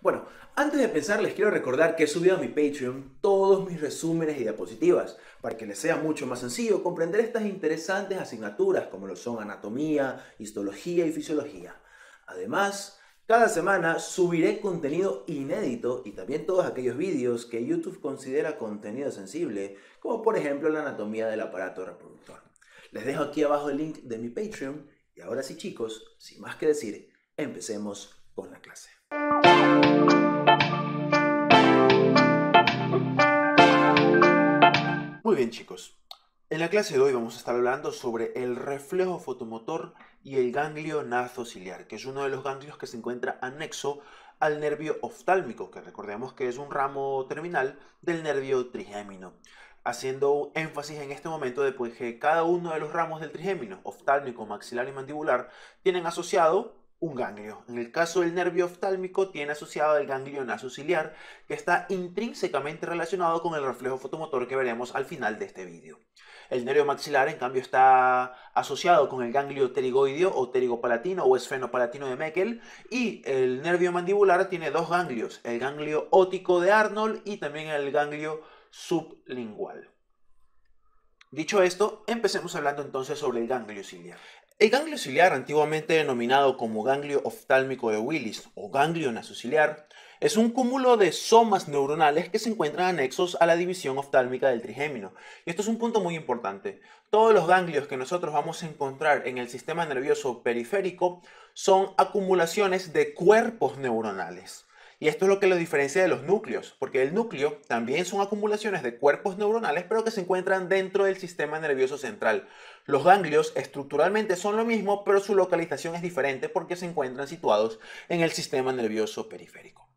Bueno, antes de empezar les quiero recordar que he subido a mi Patreon todos mis resúmenes y diapositivas para que les sea mucho más sencillo comprender estas interesantes asignaturas como lo son anatomía, histología y fisiología. Además, cada semana subiré contenido inédito y también todos aquellos vídeos que YouTube considera contenido sensible, como por ejemplo la anatomía del aparato reproductor. Les dejo aquí abajo el link de mi Patreon y ahora sí chicos, sin más que decir, empecemos con la clase. Muy bien chicos, en la clase de hoy vamos a estar hablando sobre el reflejo fotomotor y el ganglio nasociliar, que es uno de los ganglios que se encuentra anexo al nervio oftálmico, que recordemos que es un ramo terminal del nervio trigémino. Haciendo énfasis en este momento de que cada uno de los ramos del trigémino, oftálmico, maxilar y mandibular, tienen asociado un ganglio. En el caso del nervio oftálmico tiene asociado el ganglio nasociliar, que está intrínsecamente relacionado con el reflejo fotomotor que veremos al final de este vídeo. El nervio maxilar, en cambio, está asociado con el ganglio pterigoideo o pterigopalatino o esfenopalatino de Meckel, y el nervio mandibular tiene dos ganglios, el ganglio óptico de Arnold y también el ganglio sublingual. Dicho esto, empecemos hablando entonces sobre el ganglio ciliar. El ganglio ciliar, antiguamente denominado como ganglio oftálmico de Willis o ganglio nasociliar, es un cúmulo de somas neuronales que se encuentran anexos a la división oftálmica del trigémino. Y esto es un punto muy importante. Todos los ganglios que nosotros vamos a encontrar en el sistema nervioso periférico son acumulaciones de cuerpos neuronales. Y esto es lo que lo diferencia de los núcleos, porque el núcleo también son acumulaciones de cuerpos neuronales, pero que se encuentran dentro del sistema nervioso central. Los ganglios estructuralmente son lo mismo, pero su localización es diferente porque se encuentran situados en el sistema nervioso periférico.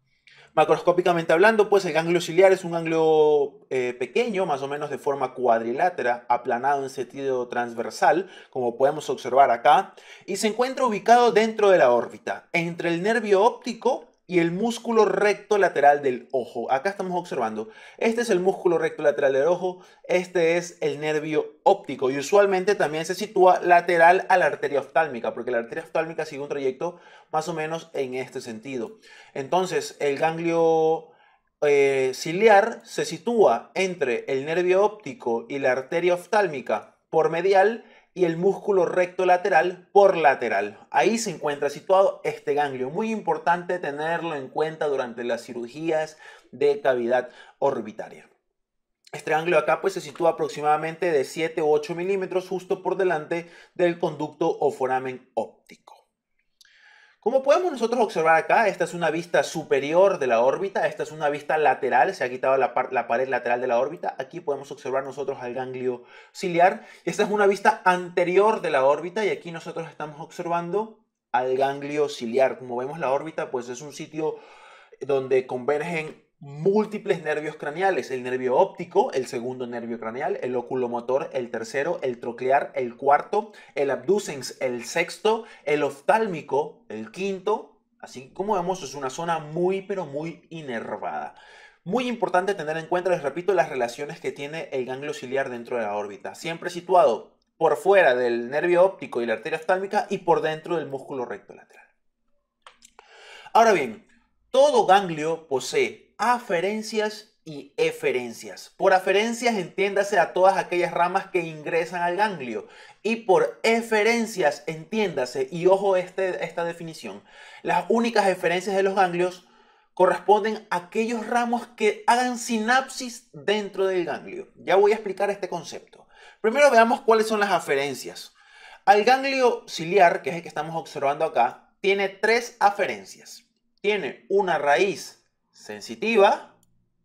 Macroscópicamente hablando, pues el ganglio ciliar es un ganglio pequeño, más o menos de forma cuadrilátera, aplanado en sentido transversal, como podemos observar acá, y se encuentra ubicado dentro de la órbita, entre el nervio óptico y el músculo recto lateral del ojo. Acá estamos observando, este es el músculo recto lateral del ojo, este es el nervio óptico y usualmente también se sitúa lateral a la arteria oftálmica, porque la arteria oftálmica sigue un trayecto más o menos en este sentido. Entonces, el ganglio ciliar se sitúa entre el nervio óptico y la arteria oftálmica por medial y el músculo recto lateral por lateral. Ahí se encuentra situado este ganglio. Muy importante tenerlo en cuenta durante las cirugías de cavidad orbitaria. Este ganglio acá pues se sitúa aproximadamente de 7 u 8 milímetros justo por delante del conducto o foramen óptico. Como podemos nosotros observar acá, esta es una vista superior de la órbita, esta es una vista lateral, se ha quitado la pared lateral de la órbita. Aquí podemos observar nosotros al ganglio ciliar. Esta es una vista anterior de la órbita y aquí nosotros estamos observando al ganglio ciliar. Como vemos, la órbita pues es un sitio donde convergen múltiples nervios craneales, el nervio óptico, el segundo nervio craneal, el oculomotor, el tercero, el troclear, el cuarto, el abducens, el sexto, el oftálmico, el quinto. Así como vemos, es una zona muy, pero muy inervada. Muy importante tener en cuenta, les repito, las relaciones que tiene el ganglio ciliar dentro de la órbita. Siempre situado por fuera del nervio óptico y la arteria oftálmica y por dentro del músculo recto lateral. Ahora bien, todo ganglio posee aferencias y eferencias. Por aferencias entiéndase a todas aquellas ramas que ingresan al ganglio y por eferencias entiéndase, y ojo esta definición, las únicas eferencias de los ganglios corresponden a aquellos ramos que hagan sinapsis dentro del ganglio. Ya voy a explicar este concepto. Primero veamos cuáles son las aferencias. Al ganglio ciliar, que es el que estamos observando acá, tiene tres aferencias. Tiene una raíz sensitiva,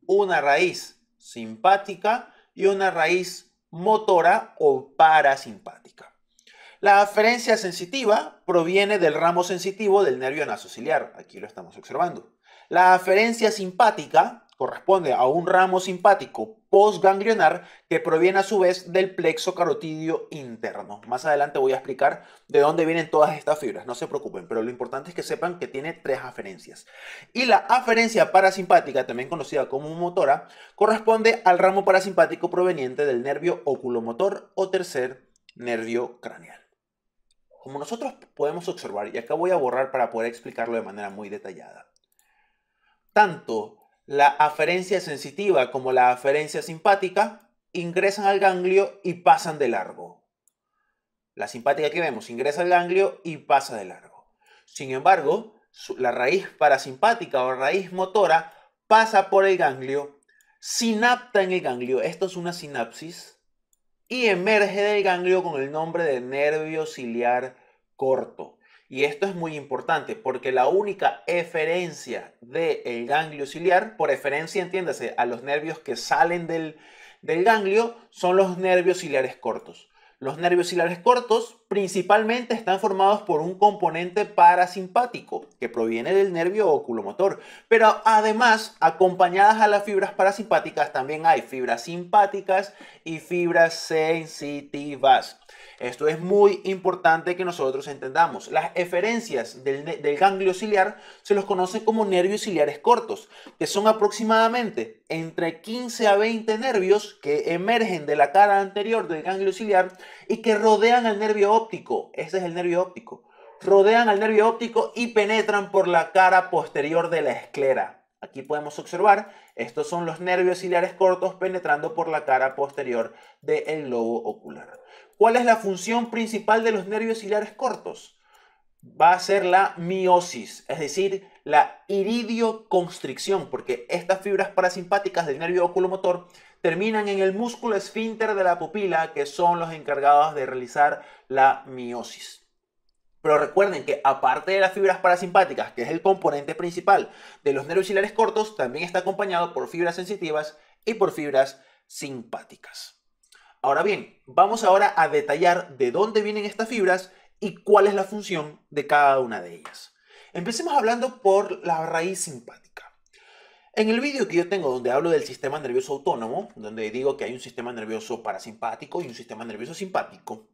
una raíz simpática y una raíz motora o parasimpática. La aferencia sensitiva proviene del ramo sensitivo del nervio nasociliar. Aquí lo estamos observando. La aferencia simpática corresponde a un ramo simpático postganglionar que proviene a su vez del plexo carotidio interno. Más adelante voy a explicar de dónde vienen todas estas fibras, no se preocupen, pero lo importante es que sepan que tiene tres aferencias. Y la aferencia parasimpática, también conocida como motora, corresponde al ramo parasimpático proveniente del nervio oculomotor o tercer nervio craneal. Como nosotros podemos observar, y acá voy a borrar para poder explicarlo de manera muy detallada. tanto la aferencia sensitiva como la aferencia simpática ingresan al ganglio y pasan de largo. La simpática que vemos ingresa al ganglio y pasa de largo. Sin embargo, la raíz parasimpática o raíz motora pasa por el ganglio, sinapta en el ganglio, esto es una sinapsis, y emerge del ganglio con el nombre de nervio ciliar corto. Y esto es muy importante porque la única eferencia del ganglio ciliar, por eferencia entiéndase a los nervios que salen del ganglio, son los nervios ciliares cortos. Los nervios ciliares cortos principalmente están formados por un componente parasimpático que proviene del nervio oculomotor, pero además, acompañadas a las fibras parasimpáticas, también hay fibras simpáticas y fibras sensitivas. Esto es muy importante que nosotros entendamos. Las eferencias del ganglio ciliar se los conoce como nervios ciliares cortos, que son aproximadamente entre 15 a 20 nervios que emergen de la cara anterior del ganglio ciliar y que rodean al nervio óptico. Ese es el nervio óptico. Rodean al nervio óptico y penetran por la cara posterior de la esclera. Aquí podemos observar, estos son los nervios ciliares cortos penetrando por la cara posterior del globo ocular. ¿Cuál es la función principal de los nervios ciliares cortos? Va a ser la miosis, es decir, la iridioconstricción, porque estas fibras parasimpáticas del nervio oculomotor terminan en el músculo esfínter de la pupila, que son los encargados de realizar la miosis. Pero recuerden que aparte de las fibras parasimpáticas, que es el componente principal de los nervios ciliares cortos, también está acompañado por fibras sensitivas y por fibras simpáticas. Ahora bien, vamos ahora a detallar de dónde vienen estas fibras y cuál es la función de cada una de ellas. Empecemos hablando por la raíz simpática. En el vídeo que yo tengo donde hablo del sistema nervioso autónomo, donde digo que hay un sistema nervioso parasimpático y un sistema nervioso simpático,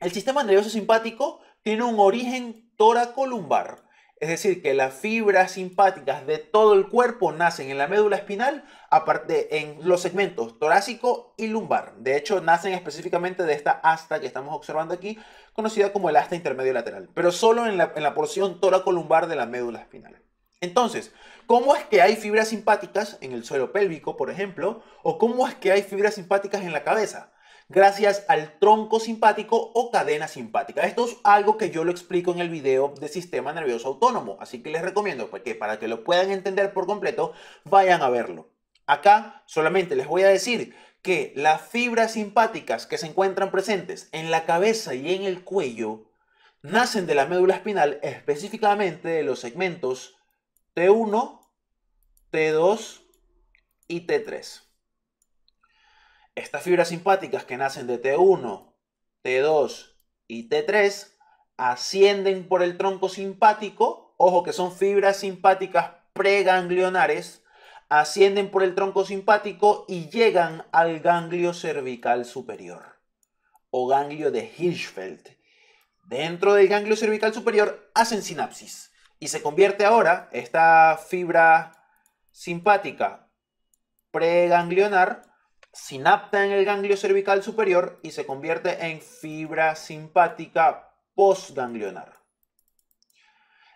el sistema nervioso simpático tiene un origen toracolumbar. Es decir, que las fibras simpáticas de todo el cuerpo nacen en la médula espinal, aparte en los segmentos torácico y lumbar. De hecho, nacen específicamente de esta asta que estamos observando aquí, conocida como el asta intermedio lateral, pero solo en la porción toracolumbar de la médula espinal. Entonces, ¿cómo es que hay fibras simpáticas en el suelo pélvico, por ejemplo? ¿O cómo es que hay fibras simpáticas en la cabeza? Gracias al tronco simpático o cadena simpática. Esto es algo que yo lo explico en el video de sistema nervioso autónomo, así que les recomiendo que para que lo puedan entender por completo, vayan a verlo. Acá solamente les voy a decir que las fibras simpáticas que se encuentran presentes en la cabeza y en el cuello nacen de la médula espinal, específicamente de los segmentos T1, T2 y T3. Estas fibras simpáticas que nacen de T1, T2 y T3 ascienden por el tronco simpático, ojo que son fibras simpáticas preganglionares, ascienden por el tronco simpático y llegan al ganglio cervical superior o ganglio de Hirschfeld. Dentro del ganglio cervical superior hacen sinapsis y se convierte ahora esta fibra simpática preganglionar, sinapta en el ganglio cervical superior y se convierte en fibra simpática postganglionar.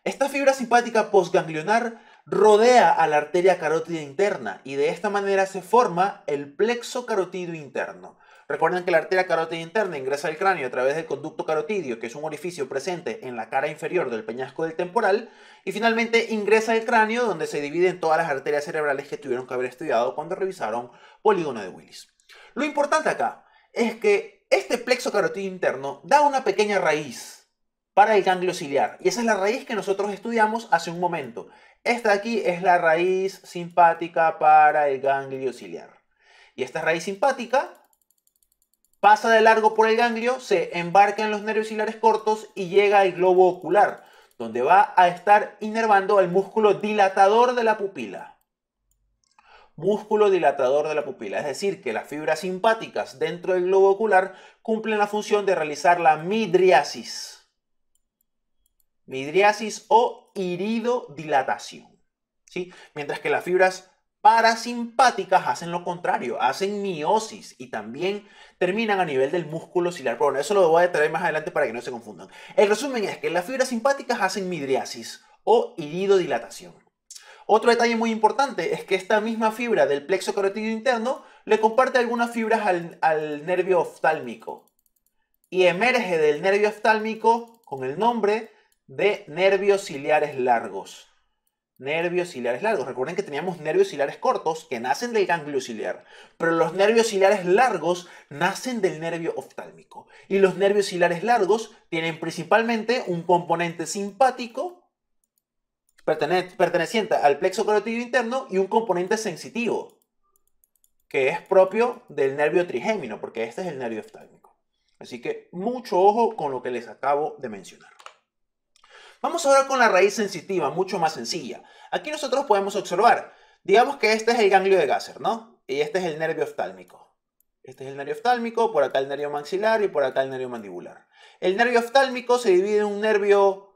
Esta fibra simpática postganglionar rodea a la arteria carótida interna y de esta manera se forma el plexo carotidio interno. Recuerden que la arteria carótida interna ingresa al cráneo a través del conducto carotidio, que es un orificio presente en la cara inferior del peñasco del temporal, y finalmente ingresa al cráneo donde se dividen todas las arterias cerebrales que tuvieron que haber estudiado cuando revisaron polígono de Willis. Lo importante acá es que este plexo carotidio interno da una pequeña raíz para el ganglio ciliar, y esa es la raíz que nosotros estudiamos hace un momento. Esta de aquí es la raíz simpática para el ganglio ciliar. Y esta raíz simpática pasa de largo por el ganglio, se embarca en los nervios ciliares cortos y llega al globo ocular, donde va a estar inervando al músculo dilatador de la pupila. Músculo dilatador de la pupila, es decir, que las fibras simpáticas dentro del globo ocular cumplen la función de realizar la midriasis. Midriasis o iridodilatación, ¿sí? Mientras que las fibras parasimpáticas hacen lo contrario, hacen miosis y también terminan a nivel del músculo ciliar. Pero bueno, eso lo voy a traer más adelante para que no se confundan. El resumen es que las fibras simpáticas hacen midriasis o iridodilatación. Otro detalle muy importante es que esta misma fibra del plexo carotídeo interno le comparte algunas fibras al nervio oftálmico y emerge del nervio oftálmico con el nombre de nervios ciliares largos. Nervios ciliares largos. Recuerden que teníamos nervios ciliares cortos que nacen del ganglio ciliar, pero los nervios ciliares largos nacen del nervio oftálmico. Y los nervios ciliares largos tienen principalmente un componente simpático perteneciente al plexo carotídeo interno y un componente sensitivo, que es propio del nervio trigémino, porque este es el nervio oftálmico. Así que mucho ojo con lo que les acabo de mencionar. Vamos ahora con la raíz sensitiva, mucho más sencilla. Aquí nosotros podemos observar, digamos que este es el ganglio de Gasser, ¿no? Y este es el nervio oftálmico. Este es el nervio oftálmico, por acá el nervio maxilar y por acá el nervio mandibular. El nervio oftálmico se divide en un nervio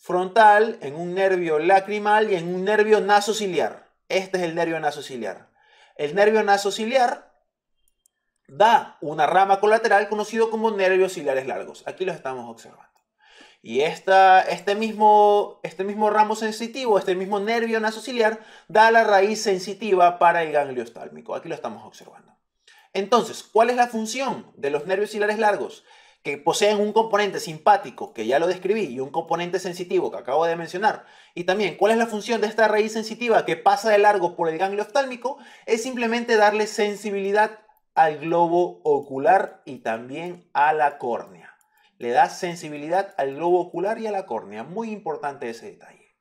frontal, en un nervio lacrimal y en un nervio nasociliar. Este es el nervio nasociliar. El nervio nasociliar da una rama colateral conocido como nervios ciliares largos. Aquí los estamos observando. Y este mismo ramo sensitivo, este mismo nervio nasociliar, da la raíz sensitiva para el ganglio oftálmico. Aquí lo estamos observando. Entonces, ¿cuál es la función de los nervios ciliares largos? Que poseen un componente simpático, que ya lo describí, y un componente sensitivo, que acabo de mencionar. Y también, ¿cuál es la función de esta raíz sensitiva que pasa de largo por el ganglio oftálmico? Es simplemente darle sensibilidad al globo ocular y también a la córnea. Le da sensibilidad al globo ocular y a la córnea. Muy importante ese detalle.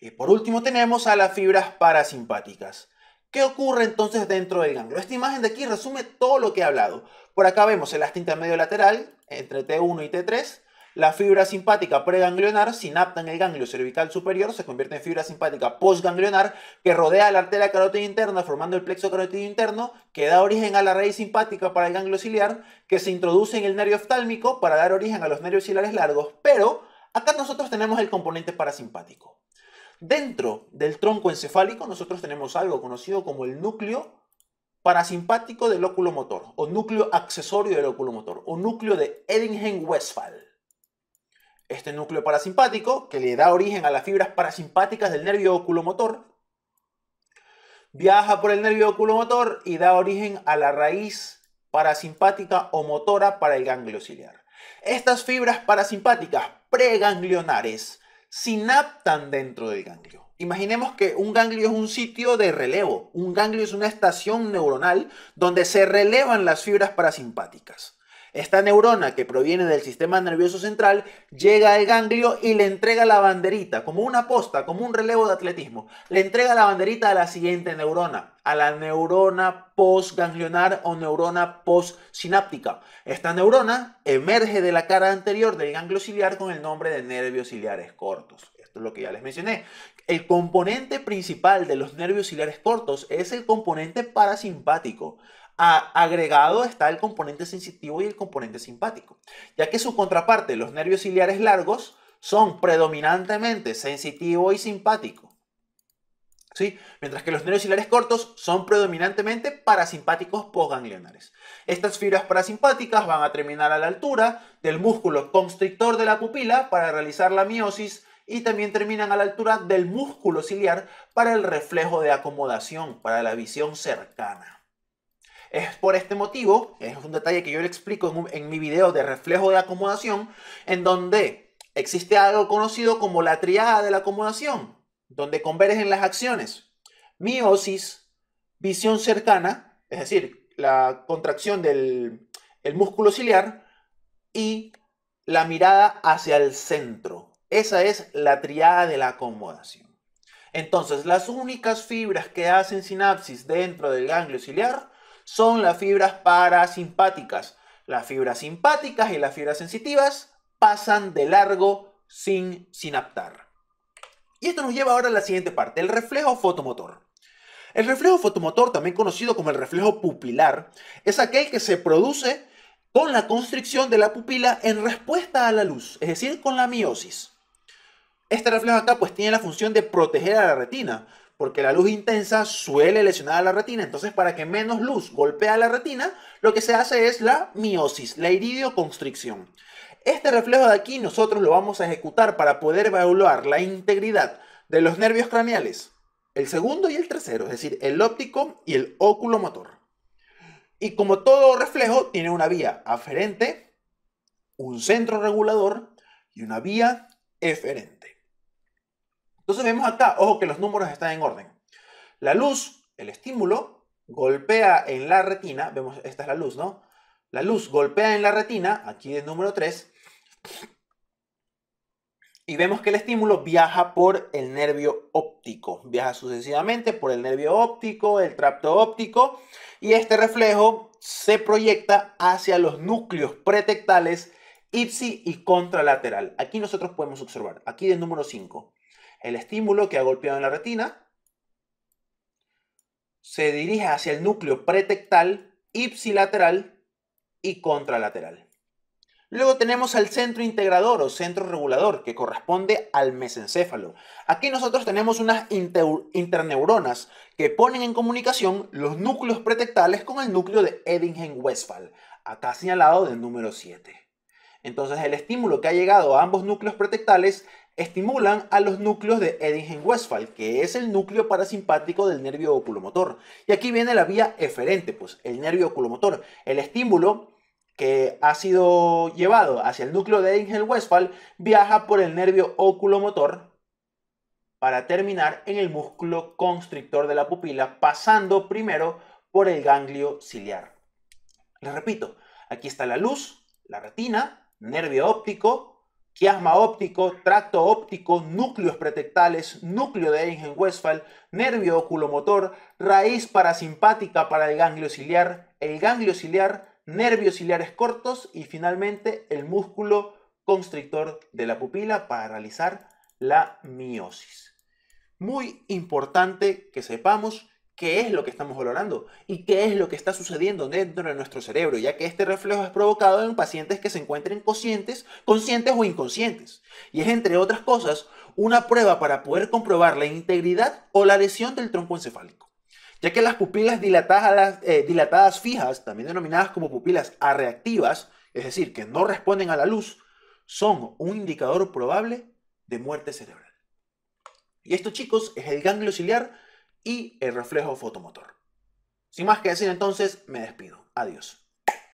Y por último tenemos a las fibras parasimpáticas. ¿Qué ocurre entonces dentro del ganglio? Esta imagen de aquí resume todo lo que he hablado. Por acá vemos el asta intermedio lateral entre T1 y T3. La fibra simpática preganglionar sinapta en el ganglio cervical superior, se convierte en fibra simpática postganglionar que rodea la arteria carótida interna formando el plexo carotídeo interno, que da origen a la raíz simpática para el ganglio ciliar, que se introduce en el nervio oftálmico para dar origen a los nervios ciliares largos, pero acá nosotros tenemos el componente parasimpático. Dentro del tronco encefálico nosotros tenemos algo conocido como el núcleo parasimpático del óculo motor, o núcleo accesorio del óculo motor, o núcleo de Eddinghen-Westphal. Este núcleo parasimpático, que le da origen a las fibras parasimpáticas del nervio oculomotor, viaja por el nervio oculomotor y da origen a la raíz parasimpática o motora para el ganglio ciliar. Estas fibras parasimpáticas preganglionares sinaptan dentro del ganglio. Imaginemos que un ganglio es un sitio de relevo. Un ganglio es una estación neuronal donde se relevan las fibras parasimpáticas. Esta neurona, que proviene del sistema nervioso central, llega al ganglio y le entrega la banderita, como una posta, como un relevo de atletismo. Le entrega la banderita a la siguiente neurona, a la neurona postganglionar o neurona postsináptica. Esta neurona emerge de la cara anterior del ganglio ciliar con el nombre de nervios ciliares cortos. Esto es lo que ya les mencioné. El componente principal de los nervios ciliares cortos es el componente parasimpático. Agregado está el componente sensitivo y el componente simpático, ya que su contraparte, los nervios ciliares largos, son predominantemente sensitivo y simpático, ¿sí? Mientras que los nervios ciliares cortos son predominantemente parasimpáticos postganglionares. Estas fibras parasimpáticas van a terminar a la altura del músculo constrictor de la pupila para realizar la miosis y también terminan a la altura del músculo ciliar para el reflejo de acomodación, para la visión cercana. Es por este motivo, es un detalle que yo le explico en mi video de reflejo de acomodación, en donde existe algo conocido como la triada de la acomodación, donde convergen las acciones miosis, visión cercana, es decir, la contracción del músculo ciliar y la mirada hacia el centro. Esa es la triada de la acomodación. Entonces, las únicas fibras que hacen sinapsis dentro del ganglio ciliar son las fibras parasimpáticas. Las fibras simpáticas y las fibras sensitivas pasan de largo sin sinaptar. Y esto nos lleva ahora a la siguiente parte, el reflejo fotomotor. El reflejo fotomotor, también conocido como el reflejo pupilar, es aquel que se produce con la constricción de la pupila en respuesta a la luz, es decir, con la miosis. Este reflejo acá pues tiene la función de proteger a la retina, porque la luz intensa suele lesionar a la retina. Entonces, para que menos luz golpee a la retina, lo que se hace es la miosis, la iridioconstricción. Este reflejo de aquí nosotros lo vamos a ejecutar para poder evaluar la integridad de los nervios craneales, el segundo y el tercero, es decir, el óptico y el oculomotor. Y como todo reflejo, tiene una vía aferente, un centro regulador y una vía eferente. Entonces vemos acá, ojo que los números están en orden. La luz, el estímulo, golpea en la retina, vemos, esta es la luz, ¿no? La luz golpea en la retina, aquí el número 3, y vemos que el estímulo viaja por el nervio óptico, viaja sucesivamente por el nervio óptico, el tracto óptico, y este reflejo se proyecta hacia los núcleos pretectales ipsi y contralateral. Aquí nosotros podemos observar, aquí del número 5, el estímulo que ha golpeado en la retina se dirige hacia el núcleo pretectal, ipsilateral y contralateral. Luego tenemos al centro integrador o centro regulador, que corresponde al mesencéfalo. Aquí nosotros tenemos unas interneuronas que ponen en comunicación los núcleos pretectales con el núcleo de Eddington-Westphal, acá señalado del número 7. Entonces el estímulo que ha llegado a ambos núcleos pretectales estimulan a los núcleos de Eddington-Westphal, que es el núcleo parasimpático del nervio oculomotor. Y aquí viene la vía eferente, pues el nervio oculomotor. El estímulo que ha sido llevado hacia el núcleo de Eddington-Westphal viaja por el nervio oculomotor para terminar en el músculo constrictor de la pupila, pasando primero por el ganglio ciliar. Les repito, aquí está la luz, la retina, nervio óptico, quiasma óptico, tracto óptico, núcleos pretectales, núcleo de Eddington-Westphal, nervio oculomotor, raíz parasimpática para el ganglio ciliar, nervios ciliares cortos y finalmente el músculo constrictor de la pupila para realizar la miosis. Muy importante que sepamos qué es lo que estamos valorando y qué es lo que está sucediendo dentro de nuestro cerebro, ya que este reflejo es provocado en pacientes que se encuentren conscientes o inconscientes. Y es, entre otras cosas, una prueba para poder comprobar la integridad o la lesión del tronco encefálico, ya que las pupilas dilatadas fijas, también denominadas como pupilas arreactivas, es decir, que no responden a la luz, son un indicador probable de muerte cerebral. Y esto, chicos, es el ganglio ciliar y el reflejo fotomotor. Sin más que decir, entonces, me despido. Adiós.